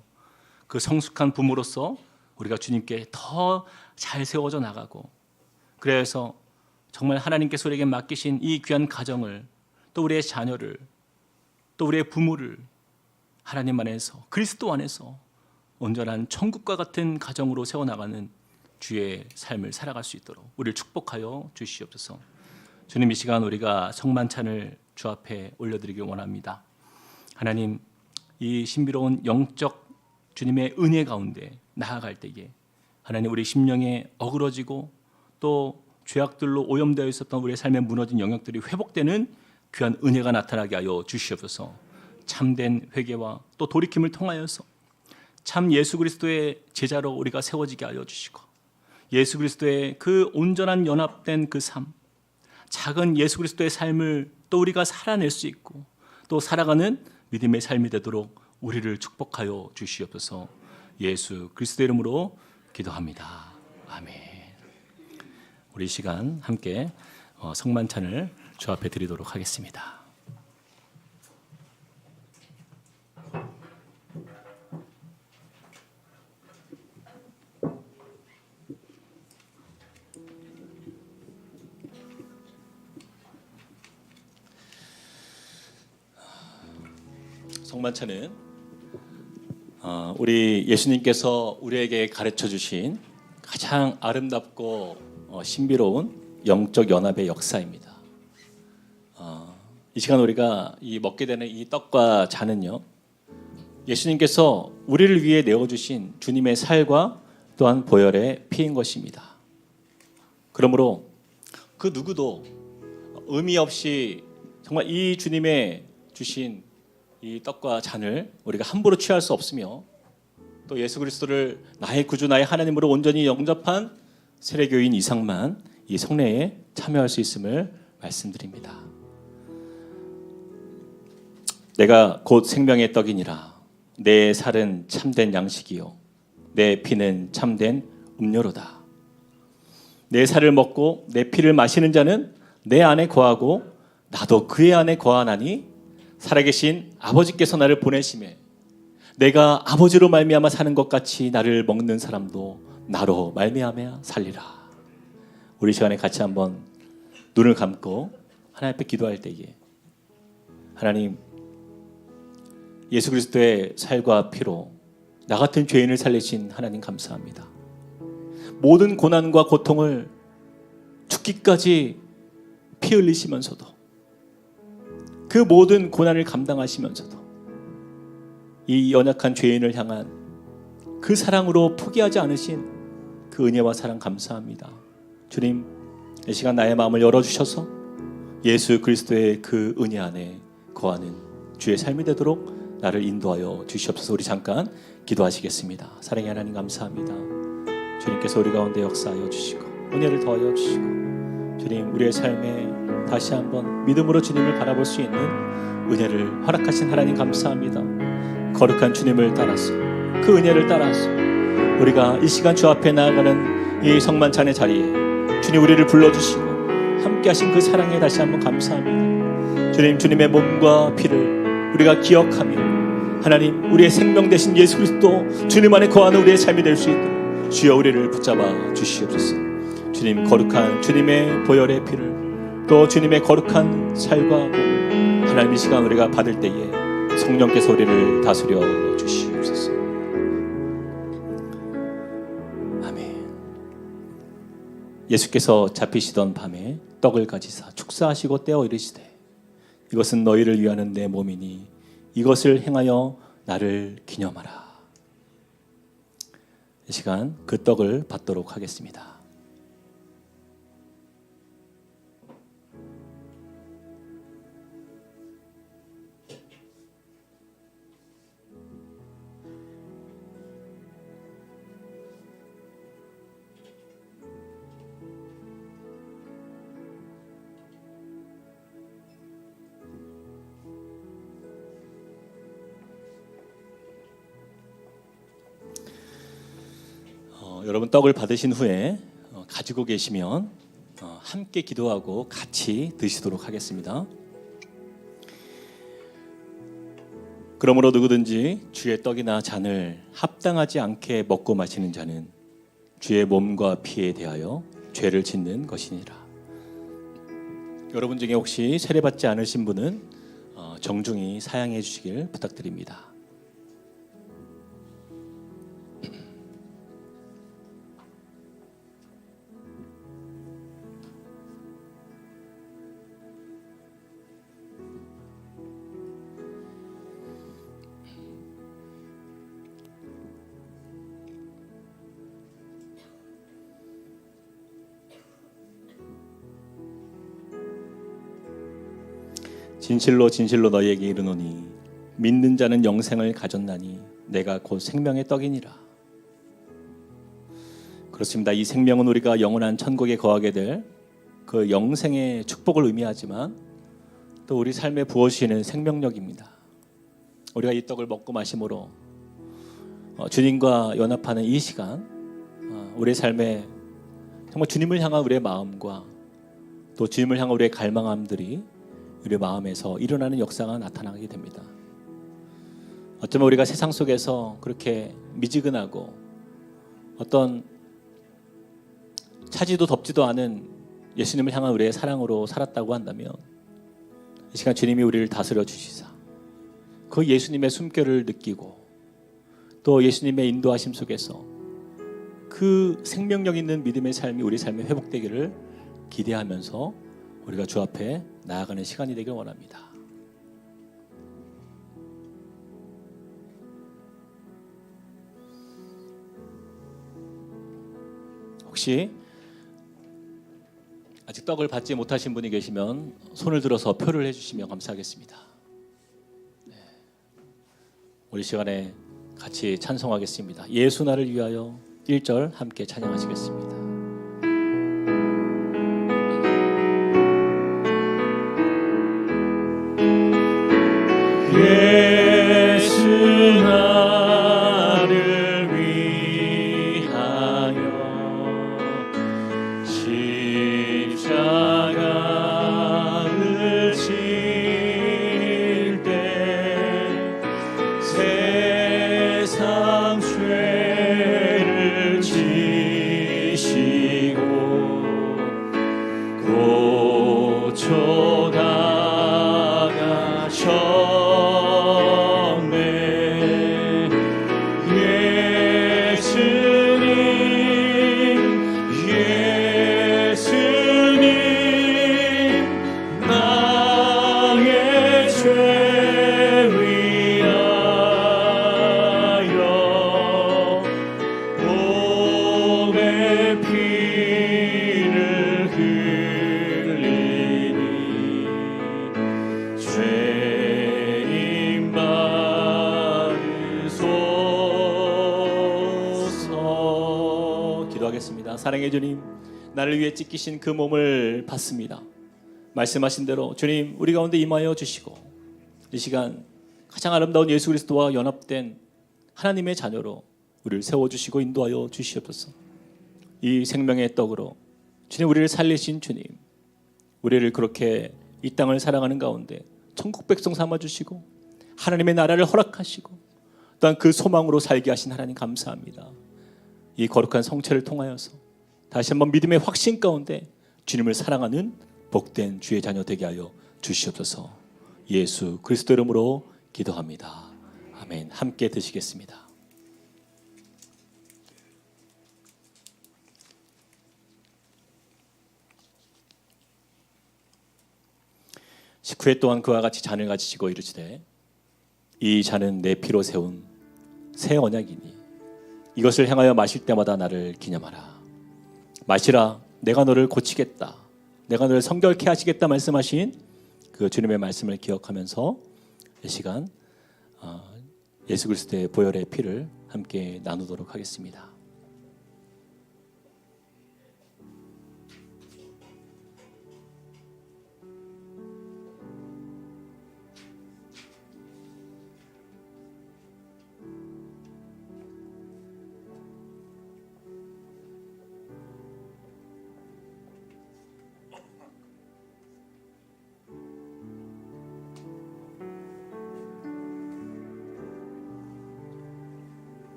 그 성숙한 부모로서 우리가 주님께 더 잘 세워져 나가고, 그래서 정말 하나님께서 우리에게 맡기신 이 귀한 가정을, 또 우리의 자녀를, 또 우리의 부모를 하나님 안에서, 그리스도 안에서 온전한 천국과 같은 가정으로 세워나가는 주의 삶을 살아갈 수 있도록 우리를 축복하여 주시옵소서. 주님, 이 시간 우리가 성만찬을 주 앞에 올려드리길 원합니다. 하나님, 이 신비로운 영적 주님의 은혜 가운데 나아갈 때에 하나님, 우리 심령에 어그러지고 또 죄악들로 오염되어 있었던 우리의 삶에 무너진 영역들이 회복되는 귀한 은혜가 나타나게 하여 주시옵소서. 참된 회개와 또 돌이킴을 통하여서 참 예수 그리스도의 제자로 우리가 세워지게 하여 주시고, 예수 그리스도의 그 온전한 연합된 그 삶, 작은 예수 그리스도의 삶을 또 우리가 살아낼 수 있고 또 살아가는 믿음의 삶이 되도록 우리를 축복하여 주시옵소서. 예수 그리스도의 이름으로 기도합니다. 아멘. 우리 시간 함께 성만찬을 주 앞에 드리도록 하겠습니다. 성만찬은 우리 예수님께서 우리에게 가르쳐 주신 가장 아름답고 신비로운 영적 연합의 역사입니다. 이 시간 우리가 먹게 되는 이 떡과 잔은요, 예수님께서 우리를 위해 내어주신 주님의 살과 또한 보혈의 피인 것입니다. 그러므로 그 누구도 의미 없이 정말 이 주님의 주신 이 떡과 잔을 우리가 함부로 취할 수 없으며, 또 예수 그리스도를 나의 구주 나의 하나님으로 온전히 영접한 세례교인 이상만 이 성례에 참여할 수 있음을 말씀드립니다. 내가 곧 생명의 떡이니라. 내 살은 참된 양식이요 내 피는 참된 음료로다. 내 살을 먹고 내 피를 마시는 자는 내 안에 거하고 나도 그의 안에 거하나니, 살아계신 아버지께서 나를 보내심에 내가 아버지로 말미암아 사는 것 같이 나를 먹는 사람도 나로 말미암아 살리라. 우리 시간에 같이 한번 눈을 감고 하나님 앞에 기도할 때에, 하나님, 예수 그리스도의 살과 피로 나 같은 죄인을 살리신 하나님 감사합니다. 모든 고난과 고통을 죽기까지 피 흘리시면서도, 그 모든 고난을 감당하시면서도 이 연약한 죄인을 향한 그 사랑으로 포기하지 않으신 그 은혜와 사랑 감사합니다. 주님, 이 시간 나의 마음을 열어주셔서 예수 그리스도의 그 은혜 안에 거하는 주의 삶이 되도록 나를 인도하여 주시옵소서. 우리 잠깐 기도하시겠습니다. 사랑의 하나님 감사합니다. 주님께서 우리 가운데 역사하여 주시고 은혜를 더하여 주시고, 주님, 우리의 삶에 다시 한번 믿음으로 주님을 바라볼 수 있는 은혜를 허락하신 하나님 감사합니다. 거룩한 주님을 따라서, 그 은혜를 따라서 우리가 이 시간 주 앞에 나아가는 이 성만찬의 자리에 주님 우리를 불러주시고 함께 하신 그 사랑에 다시 한번 감사합니다. 주님, 주님의 몸과 피를 우리가 기억하며 하나님, 우리의 생명 되신 예수 그리스도 주님 안에 거하는 우리의 삶이 될 수 있도록 주여 우리를 붙잡아 주시옵소서. 주님, 거룩한 주님의 보혈의 피를, 또 주님의 거룩한 살과 몸을 하나님 이 시간 우리가 받을 때에 성령께서 우리를 다스려 주시옵소서. 아멘. 예수께서 잡히시던 밤에 떡을 가지사 축사하시고 떼어 이르시되, 이것은 너희를 위하는 내 몸이니 이것을 행하여 나를 기념하라. 이 시간 그 떡을 받도록 하겠습니다. 여러분 떡을 받으신 후에 가지고 계시면 함께 기도하고 같이 드시도록 하겠습니다. 그러므로 누구든지 주의 떡이나 잔을 합당하지 않게 먹고 마시는 자는 주의 몸과 피에 대하여 죄를 짓는 것이니라. 여러분 중에 혹시 세례받지 않으신 분은 정중히 사양해 주시길 부탁드립니다. 진실로 진실로 너희에게 이르노니 믿는 자는 영생을 가졌나니 내가 곧 생명의 떡이니라. 그렇습니다. 이 생명은 우리가 영원한 천국에 거하게 될 그 영생의 축복을 의미하지만 또 우리 삶에 부어주시는 생명력입니다. 우리가 이 떡을 먹고 마심으로 주님과 연합하는 이 시간, 우리의 삶에 정말 주님을 향한 우리의 마음과 또 주님을 향한 우리의 갈망함들이 우리 마음에서 일어나는 역사가 나타나게 됩니다. 어쩌면 우리가 세상 속에서 그렇게 미지근하고 어떤 차지도 덥지도 않은 예수님을 향한 우리의 사랑으로 살았다고 한다면 이 시간 주님이 우리를 다스려 주시사 그 예수님의 숨결을 느끼고 또 예수님의 인도하심 속에서 그 생명력 있는 믿음의 삶이 우리 삶에 회복되기를 기대하면서 우리가 주 앞에 나아가는 시간이 되길 원합니다. 혹시 아직 떡을 받지 못하신 분이 계시면 손을 들어서 표를 해주시면 감사하겠습니다. 네. 우리 시간에 같이 찬송하겠습니다. 예수 나를 위하여 1절 함께 찬양하시겠습니다. 예수 나를 위하여 십자가를 질 때 세상 죄를 지시고 고쳐나가셨 사랑의 주님, 나를 위해 찢기신 그 몸을 받습니다. 말씀하신 대로 주님 우리 가운데 임하여 주시고 이 시간 가장 아름다운 예수 그리스도와 연합된 하나님의 자녀로 우리를 세워주시고 인도하여 주시옵소서. 이 생명의 떡으로 주님 우리를 살리신 주님, 우리를 그렇게 이 땅을 사랑하는 가운데 천국 백성 삼아주시고 하나님의 나라를 허락하시고 또한 그 소망으로 살게 하신 하나님 감사합니다. 이 거룩한 성체를 통하여서 다시 한번 믿음의 확신 가운데 주님을 사랑하는 복된 주의 자녀 되게 하여 주시옵소서. 예수 그리스도 이름으로 기도합니다. 아멘. 함께 드시겠습니다. 식후에 또한 그와 같이 잔을 가지시고 이르시되 이 잔은 내 피로 세운 새 언약이니 이것을 행하여 마실 때마다 나를 기념하라. 마시라, 내가 너를 고치겠다, 내가 너를 성결케 하시겠다 말씀하신 그 주님의 말씀을 기억하면서 이 시간 예수 그리스도의 보혈의 피를 함께 나누도록 하겠습니다.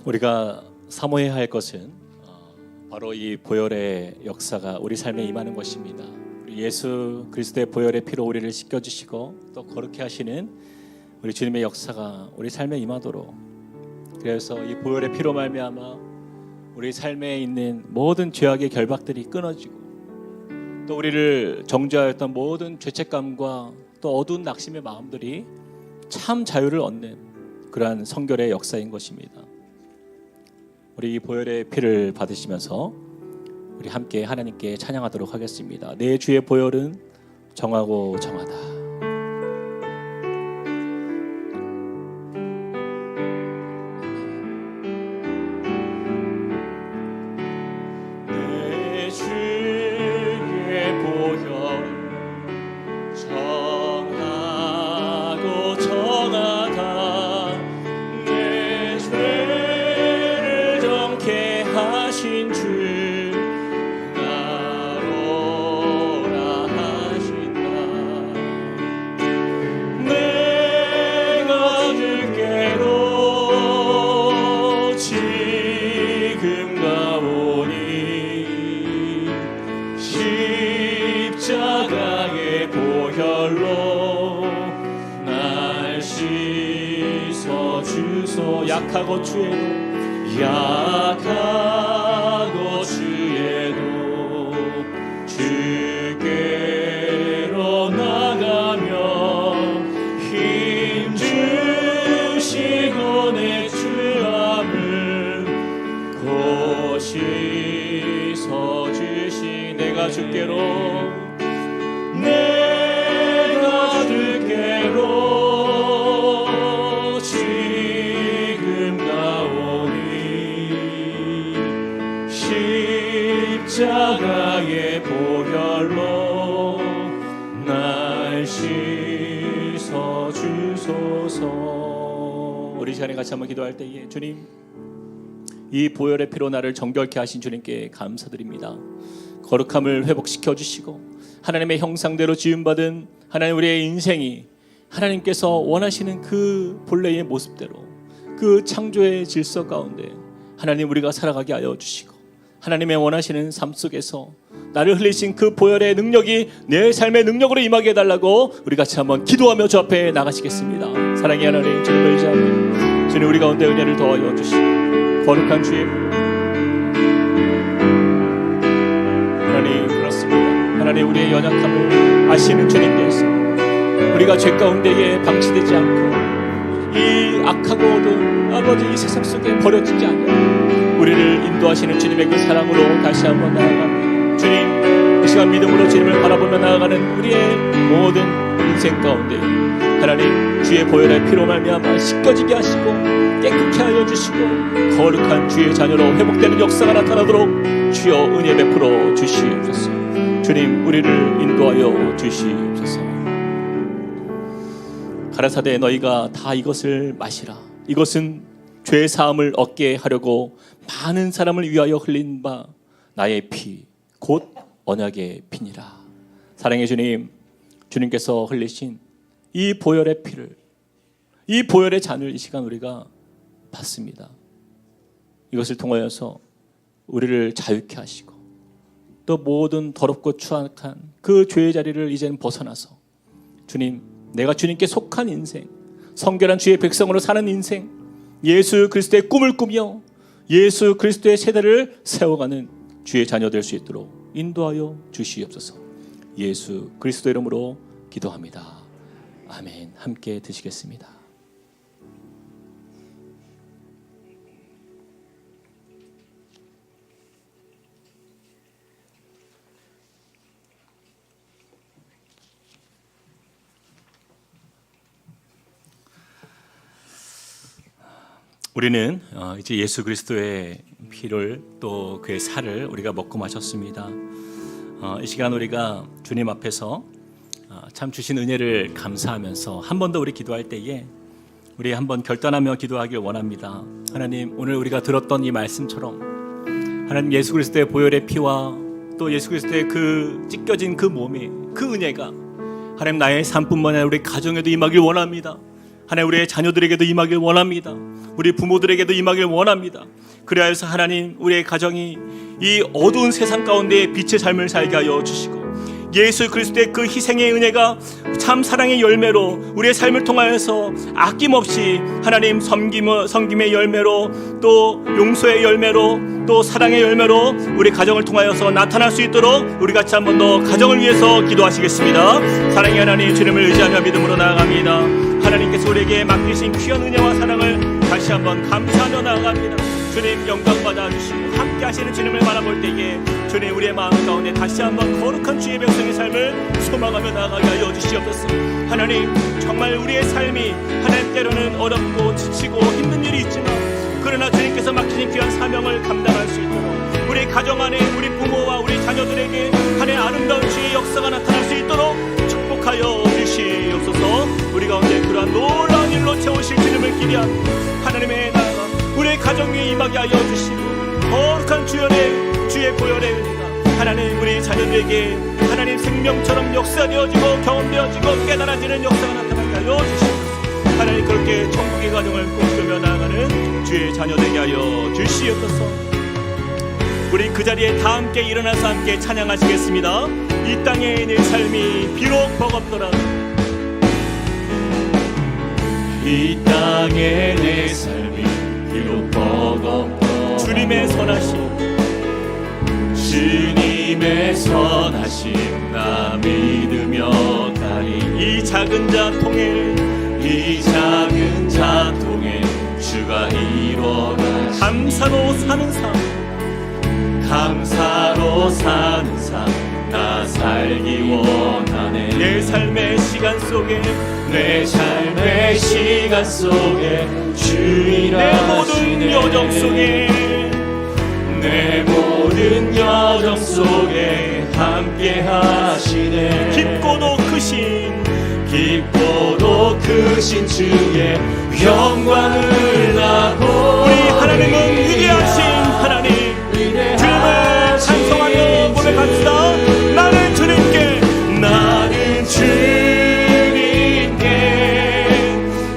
우리가 사모해야 할 것은 바로 이 보혈의 역사가 우리 삶에 임하는 것입니다. 우리 예수 그리스도의 보혈의 피로 우리를 씻겨주시고 또 거룩해 하시는 우리 주님의 역사가 우리 삶에 임하도록, 그래서 이 보혈의 피로 말미암아 우리 삶에 있는 모든 죄악의 결박들이 끊어지고 또 우리를 정죄하였던 모든 죄책감과 또 어두운 낙심의 마음들이 참 자유를 얻는 그러한 성결의 역사인 것입니다. 우리 이 보혈의 피를 받으시면서 우리 함께 하나님께 찬양하도록 하겠습니다. 내 주의 보혈은 정하고 정하다. 내 주의 보혈 정하고 정하다. 내 죄를 정케 하신 주 나로라 하신다. 내가 주께로 지금 가오니 십자가의 보혈로 날 씻어 주소. 약하고 주에도 주께로 나가며 힘 주시고 내 주함을 곧 씻어 주시. 내가 주께로 지금 가오니 십자가의 보혈로 날 씻어 주소서. 우리 시간에 같이 한번 기도할 때에 주님, 이 보혈의 피로 나를 정결케 하신 주님께 감사드립니다. 거룩함을 회복시켜 주시고 하나님의 형상대로 지음받은 하나님 우리의 인생이 하나님께서 원하시는 그 본래의 모습대로 그 창조의 질서 가운데 하나님 우리가 살아가게 하여 주시고, 하나님의 원하시는 삶 속에서 나를 흘리신 그 보혈의 능력이 내 삶의 능력으로 임하게 해달라고 우리 같이 한번 기도하며 주 앞에 나가시겠습니다. 사랑의 하나님, 주님을 의지하며 주님 우리 가운데 은혜를 더하여 주시고 거룩한 주의 하나님, 그렇습니다. 하나님 우리의 연약함을 아시는 주님께서 우리가 죄 가운데에 방치되지 않고 이 악하고 어두운 아버지 이 세상 속에 버려지지 않고 우리를 인도하시는 주님의 그 사랑으로 다시 한번 나아갑니다. 주님, 이 시간 믿음으로 주님을 바라보며 나아가는 우리의 모든 인생 가운데 하나님 주의 보혈의 피로 말미암아 씻겨지게 하시고 깨끗게 하여 주시고 거룩한 주의 자녀로 회복되는 역사가 나타나도록 주여 은혜 베풀어 주시옵소서. 주님 우리를 인도하여 주시옵소서. 가라사대 너희가 다 이것을 마시라. 이것은 죄 사함을 얻게 하려고 많은 사람을 위하여 흘린 바 나의 피 곧 언약의 피니라. 사랑의 주님, 주님께서 흘리신 이 보혈의 피를, 이 보혈의 잔을 이 시간 우리가 받습니다. 이것을 통하여서 우리를 자유케 하시고 또 모든 더럽고 추악한 그 죄의 자리를 이제는 벗어나서 주님, 내가 주님께 속한 인생, 성결한 주의 백성으로 사는 인생, 예수 그리스도의 꿈을 꾸며 예수 그리스도의 세대를 세워가는 주의 자녀 될 수 있도록 인도하여 주시옵소서. 예수 그리스도 이름으로 기도합니다. 아멘. 함께 드시겠습니다. 우리는 이제 예수 그리스도의 피를 또 그의 살을 우리가 먹고 마셨습니다. 이 시간 우리가 주님 앞에서 참 주신 은혜를 감사하면서 한 번 더 우리 기도할 때에 우리 한번 결단하며 기도하길 원합니다. 하나님, 오늘 우리가 들었던 이 말씀처럼 하나님 예수 그리스도의 보혈의 피와 또 예수 그리스도의 그 찢겨진 그 몸이 그 은혜가 하나님 나의 삶뿐만 아니라 우리 가정에도 임하길 원합니다. 하나님 우리의 자녀들에게도 임하길 원합니다. 우리 부모들에게도 임하길 원합니다. 그래서 하나님 우리의 가정이 이 어두운 세상 가운데 빛의 삶을 살게 하여 주시고 예수 그리스도의 그 희생의 은혜가 참 사랑의 열매로 우리의 삶을 통하여서 아낌없이 하나님 섬김의 열매로 또 용서의 열매로 또 사랑의 열매로 우리 가정을 통하여서 나타날 수 있도록 우리 같이 한 번 더 가정을 위해서 기도하시겠습니다. 사랑의 하나님 주님을 의지하며 믿음으로 나아갑니다. 하나님께서 우리에게 맡기신 귀한 은혜와 사랑을 다시 한번 감사하며 나아갑니다. 주님 영광 받아주시고 함께 하시는 주님을 바라볼 때에 주님 우리의 마음 가운데 다시 한번 거룩한 주의 백성의 삶을 소망하며 나아가게 하여 주시옵소서. 하나님 정말 우리의 삶이 하나님 때로는 어렵고 지치고 힘든 일이 있지만 그러나 주님께서 맡기신 귀한 사명을 감당할 수 있도록 우리 가정 안에 우리 부모와 우리 자녀들에게 하나님의 아름다운 주의 역사가 나타날 수 있도록 축복하여 주시옵소서. 우리 가운데 그러한 놀라운 일로 채우실 주님을 기대합니다. 하나님의 나라가 우리의 가정 위에 임하게 하여 주시고 거룩한 주의 보혈의 은혜가 하나님 우리 자녀들에게 하나님 생명처럼 역사되어지고 경험되어지고 깨달아지는 역사가 나타나게 하여 주시옵소서. 하나님 그렇게 천국의 가정을 꿈꾸며 나아가는 주의 자녀되게 하여 주시옵소서. 우리 그 자리에 다 함께 일어나서 함께 찬양하시겠습니다. 이 땅의 내 삶이 비록 버겁더라도 이 땅의 내 삶이 비록 버겁더라도 주님의 선하심 주님의 선하심 나 믿으며 가리. 이 작은 자통에 이 작은 자통에 주가 일어나시. 감사로 사는 삶 감사로 사는 삶 나 살기 원하네. 내 삶의 시간 속에 내 삶의 시간 속에 주 내 모든 일하시네. 여정 속에 내 모든 여정 속에 함께 하시네. 깊고도 크신 깊고도 크신 주의 영광을 나고 우리 하나님은 위대하신 하나님 주님을 찬송하며 고백합시다. 나는 주님께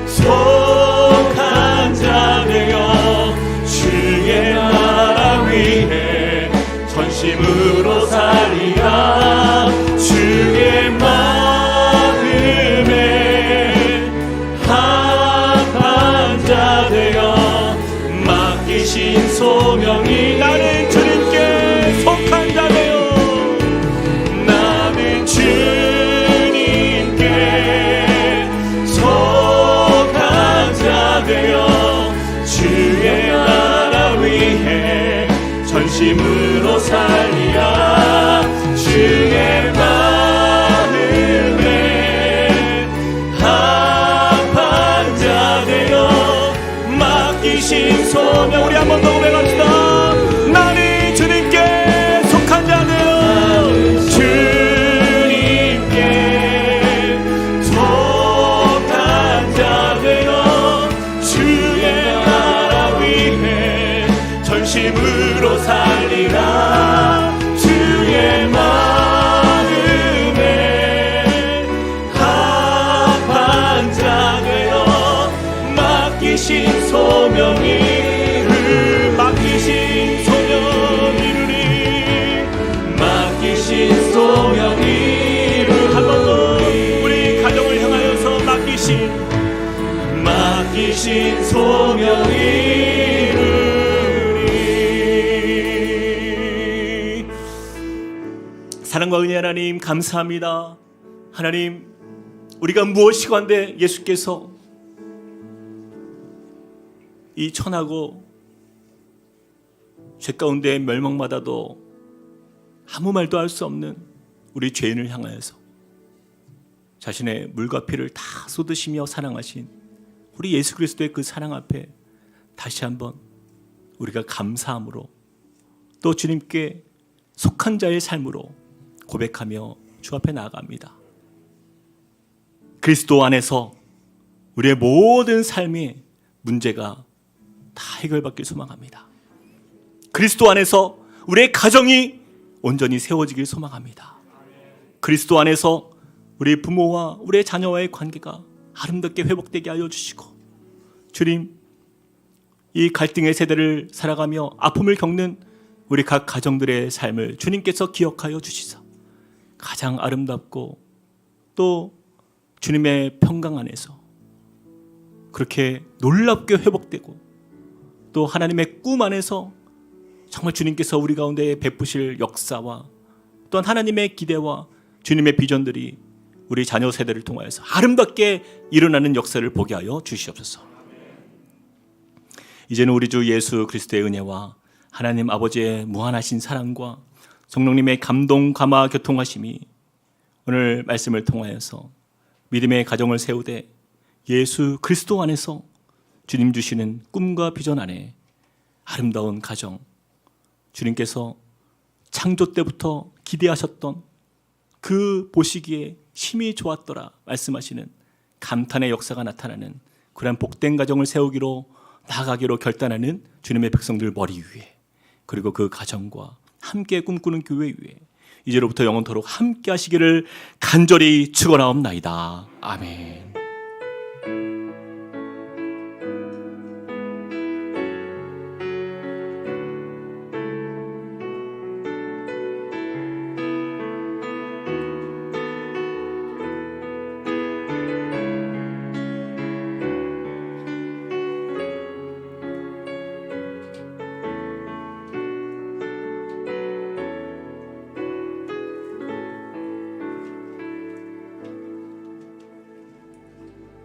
속한 자 되어 주의 나라 위해 전심으로 살리라. 주의 마음에 합한 자 되어 맡기신 소명이 나는 주님께 속한 자 되어 나는 주님께 속한 자 되어 주의 나라 위해 전심으로 살리라. 주의 마음에 합한 자 되어 맡기신 소명. 우리 한 번 더 고백합시다. 나는 주님께 속한 자 되어 주님께 속한 자 되어 주의 나라 위해 전심으로 살리라. 주의 마음에 합한 자 되어 맡기신 소명이 맡기신 소명 이루리. 맡기신 소명이 한 번 더 우리 가정을 향하여서 맡기신 소명이 이루리. 사랑과 은혜 하나님 감사합니다. 하나님 우리가 무엇이건데 예수께서 이 천하고 죄 가운데 멸망받아도 아무 말도 할 수 없는 우리 죄인을 향하여서 자신의 물과 피를 다 쏟으시며 사랑하신 우리 예수 그리스도의 그 사랑 앞에 다시 한번 우리가 감사함으로 또 주님께 속한 자의 삶으로 고백하며 주 앞에 나아갑니다. 그리스도 안에서 우리의 모든 삶의 문제가 다 해결받길 소망합니다. 그리스도 안에서 우리의 가정이 온전히 세워지길 소망합니다. 그리스도 안에서 우리 부모와 우리의 자녀와의 관계가 아름답게 회복되게 하여 주시고, 주님, 이 갈등의 세대를 살아가며 아픔을 겪는 우리 각 가정들의 삶을 주님께서 기억하여 주시사 가장 아름답고 또 주님의 평강 안에서 그렇게 놀랍게 회복되고 또 하나님의 꿈 안에서 정말 주님께서 우리 가운데 베푸실 역사와 또한 하나님의 기대와 주님의 비전들이 우리 자녀 세대를 통하여서 아름답게 일어나는 역사를 보게 하여 주시옵소서. 이제는 우리 주 예수 그리스도의 은혜와 하나님 아버지의 무한하신 사랑과 성령님의 감동, 감화, 교통하심이 오늘 말씀을 통하여서 믿음의 가정을 세우되 예수 그리스도 안에서 주님 주시는 꿈과 비전 안에 아름다운 가정, 주님께서 창조 때부터 기대하셨던 그 보시기에 심히 좋았더라 말씀하시는 감탄의 역사가 나타나는 그런 복된 가정을 세우기로 나아가기로 결단하는 주님의 백성들 머리 위에, 그리고 그 가정과 함께 꿈꾸는 교회 위에 이제로부터 영원토록 함께 하시기를 간절히 축원하옵나이다. 아멘.